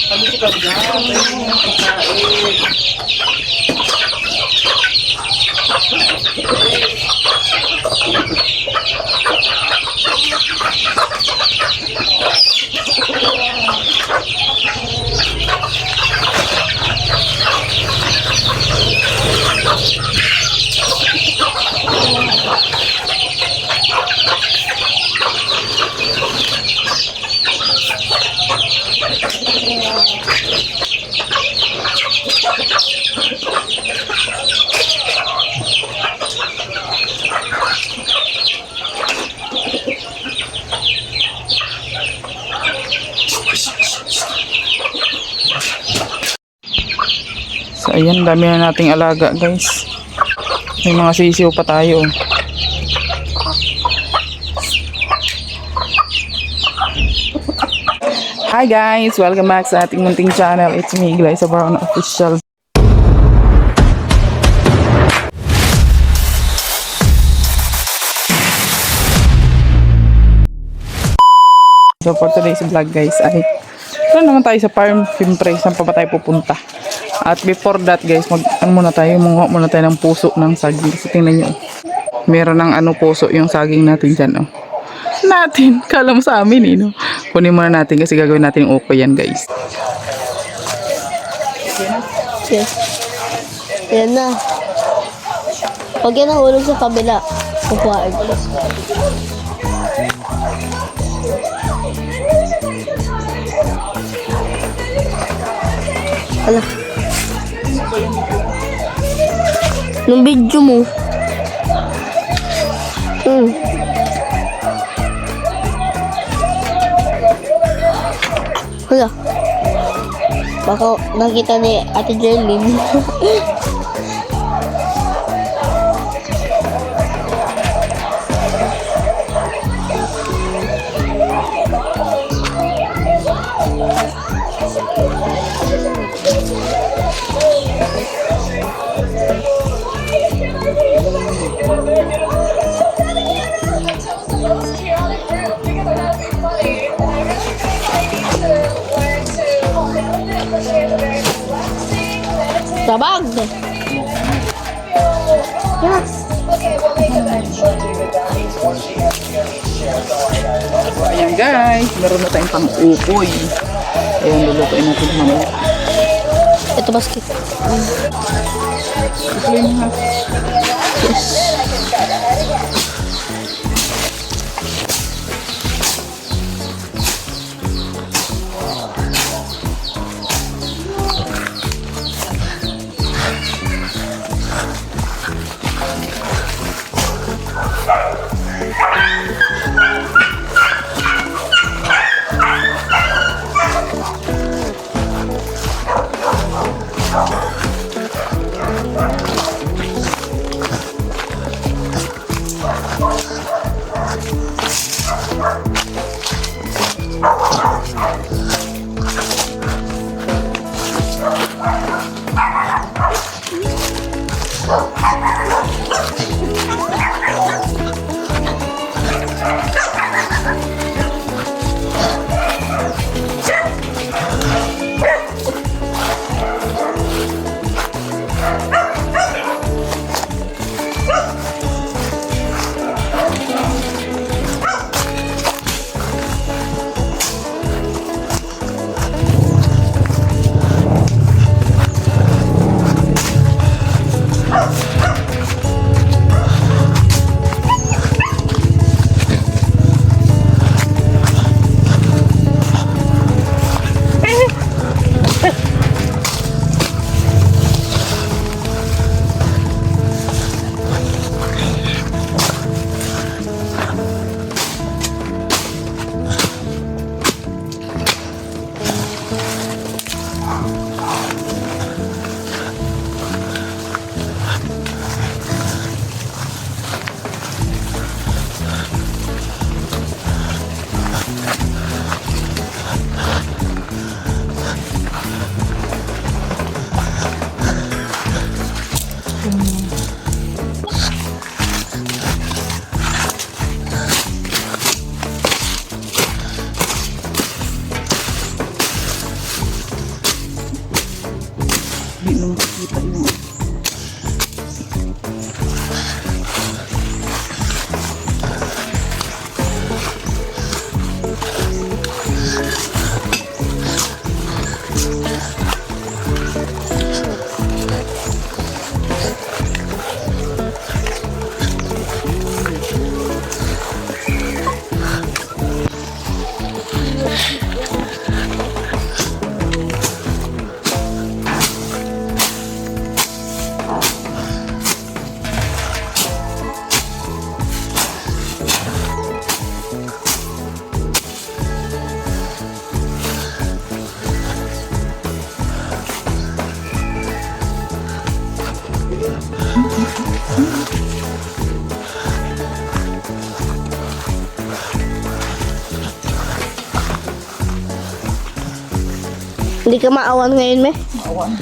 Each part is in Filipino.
Pabisi ka dyan. So ayan, dami na nating alaga guys. May mga sisiw pa tayo. Hi guys! Welcome back sa ating munting channel. It's me, Glyza Brown Official. So for today's vlog guys ay ito naman tayo sa farm. Siyempre, saan pa ba tayo pupunta? At before that guys, muna tayo ng puso ng saging. So tingnan nyo, meron ng puso yung saging natin dyan. Oh. Natin, kala mo sa amin no? Kunin muna natin kasi gagawin natin yung uko yan guys. Yes. Ayan na. Huwag yan nahulog sa kabila. Kukuhaan ko. Ala. Nung video mo. Hala. Baka nakita ni Ate Jerlyn. Tabag! Yes! Ayan guys, meron na tayong pang-ukoy. Ayan, lulutuin natin mamaya. Ito basket. Clean ha. Yes. Hindi ka maawan ngayon, me? Awan.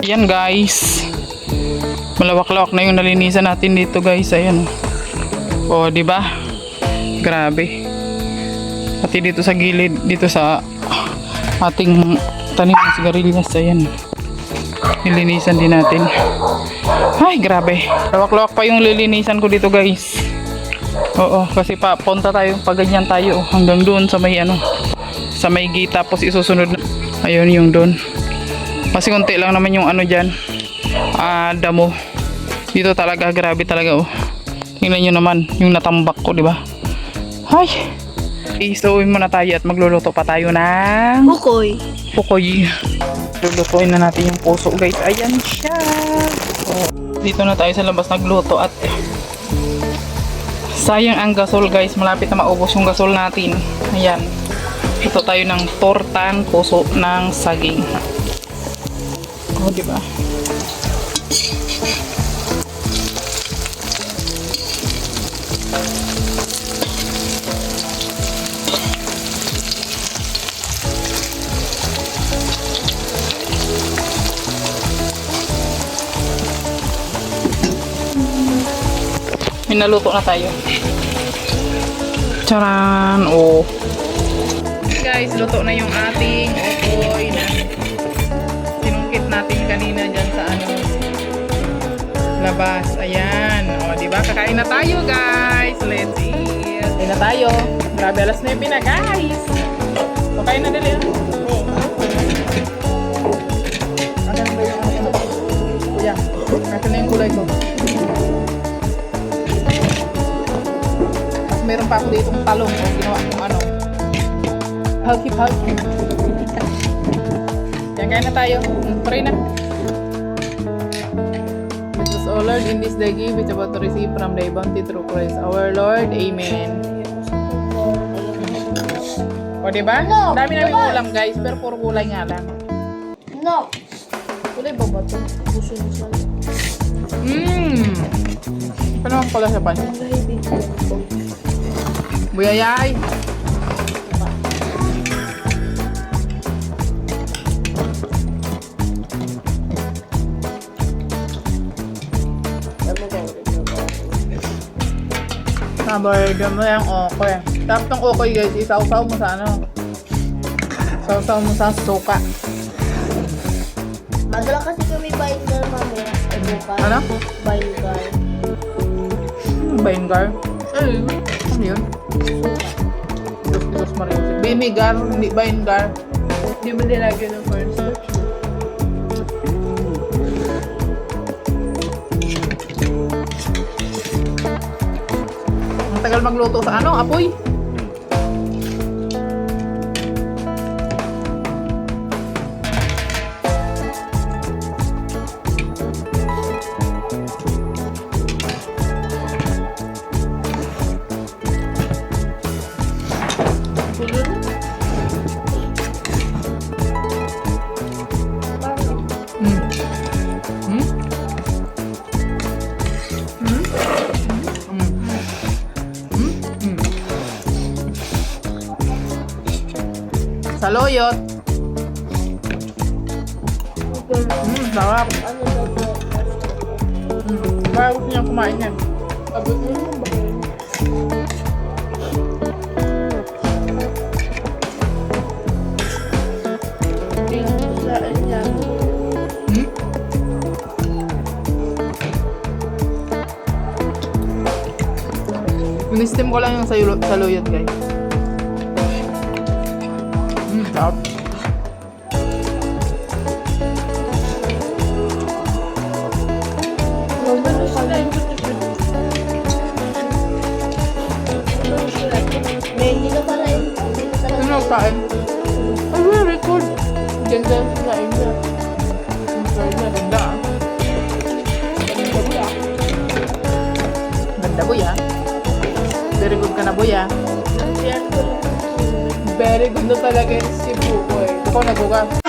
Ayan guys, malawak-lawak na yung nalinisan natin dito guys. Ayan o, di ba? Grabe. Pati dito sa gilid, dito sa ating tanim ng sigarilyas, ayan, nilinisan din natin. Ay, grabe. Lawak-lawak pa yung lilinisan ko dito guys. Oo, kasi punta tayo, pag ganyan tayo hanggang doon sa may sa may gate, tapos isusunod na. Ayun yung doon. Kasi konti lang naman yung dyan, damo. Dito talaga, grabe talaga oh. Tingnan nyo naman yung natambak ko, di ba? Ay! Isuuin muna tayo at magluluto pa tayo ng pukoy. Lulutuin na natin yung puso guys. Ayan siya. Oh. Dito na tayo sa labas nagluto at sayang ang gasol guys. Malapit na maubos yung gasol natin. Ayan. Ito tayo ng tortang puso ng saging. Oh, diba? Minaluto na tayo. Charan! Oh. Guys, luto na yung ating ukoy na sinungkit natin kanina dyan sa labas. Ayan. O, diba? Kakain na tayo, guys. Let's eat. Kakain na tayo. Grabe, alas 9 na, guys. O, kain na dali. Ano ba yung kuya? Nasa na yung kulay ko. Tapos meron pa ako dito ng talong. O, ginawa kong Palki. Yan, kain na tayo. Pray na. Jesus, O Lord, in this day give, it's about to receive from thy bounty through Christ our Lord. Amen. O, diba? No, Dami namin ulam, guys. Pero puro gulay nga lang. No. Gulay ba ba ito? Ano naman pala sa pan? Buyayay. Paborito mo yung okoy. Tapos ng okoy guys, isaw-saw mo sa ano. Saw-saw mo sa suka. Madala kasi kami binder mamaya. Bukas. Ano? Binder. Baingar? Ano yun? Dos Mariusip. Bimigar, hindi Baingar. Hindi mo nilagyan ng cornstarch. Ang tagal magluto sa ano, apoy. Saloyot. Sarap. Ano daw po? Parang gusto niya kumain yan. Abot mo naman ba yun? Saan niya? Ministim ko lang yung saluyot guys. Sarap. May hindi na pala yun. Hindi na talaga. Ano nagkain? Ay, very good. Ganda ang sinain niya. Ganda ah. Ganda boy ah. Very good ka na boy ah. Yan ko lang. Very good na talaga yung si Bukoy. Ikaw nagbuka.